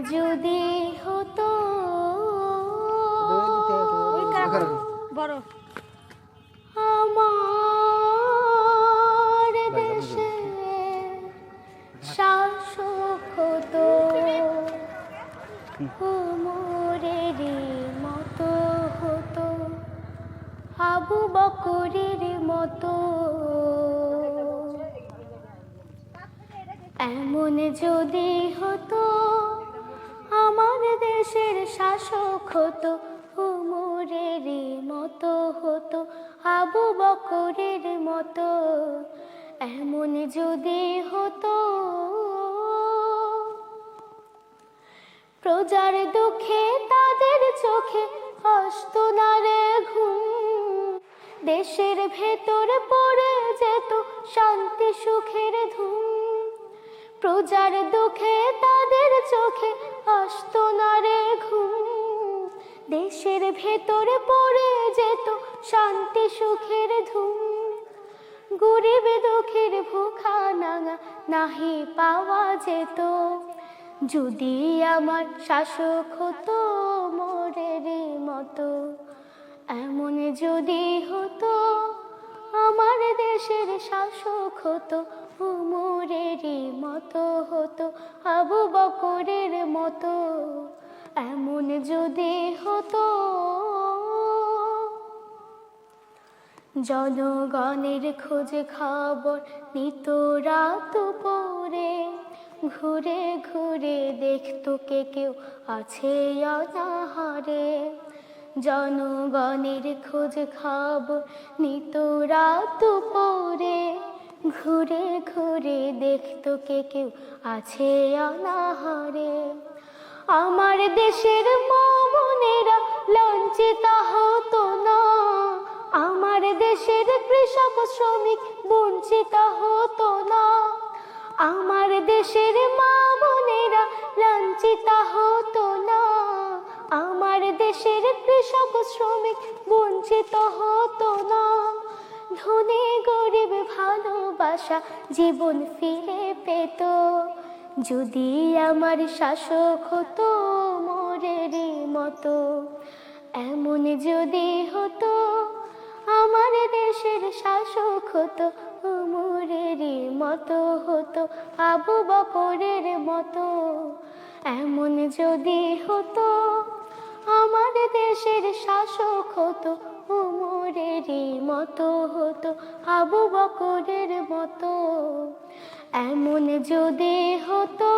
যদি হতো বড় আমার দেশে শাসক হতো উমরেরই মতো হতো আবু বকরের মতো এমন যদি হতো আমার দেশের শাসক হতো উমরেরই মতো হতো আবু বকরের মতো এমন যদি হতো প্রজার দুঃখে তাদের চোখে আসতো না রে ঘুম দেশের ভেতর পড়ে যেত শান্তি সুখের ধুম প্রজার দুঃখে তাদের চোখে আসতো না রে ঘুম দেশের ভেতরে পড়ে যেত শান্তি সুখের ধুম গরিব দুঃখের ভুখা নাঙা নাহি পাওয়া যেত যদি আমার শাসক হতো মোরেরই মতো এমন যদি হতো আমার দেশের শাসক হতো উমরেরই মতো হতো আবু বকরের মতো এমন যদি হতো জনগণের খোঁজে খবর নিত রাত পরে ঘুরে ঘুরে দেখতো কে কেউ আছে অনাহারে জনগণের খোঁজ খবর নিত রাত পরে ঘুরে ঘুরে দেখতো কে কেউ আছে অনাহারে আমার দেশের মা বোনেরা লাঞ্ছিত হতো না আমার দেশের কৃষক শ্রমিক বঞ্চিত হতো না আমার দেশের মা বোনেরা লাঞ্ছিত হতো না আমার দেশের কৃষক শ্রমিক বঞ্চিত হতো না ধনী গরিব ভালোবাসা জীবন ফিরে পেত যদি আমার শাসক হতো মোরেরই মতো এমন যদি হতো আমার দেশের শাসক হতো উমরেরই মতো হতো আবু বকরের মতো এমন যদি হতো আমার দেশের শাসক হতো উমরেরই মতো হতো আবু বকরের মতো এমন যদি হতো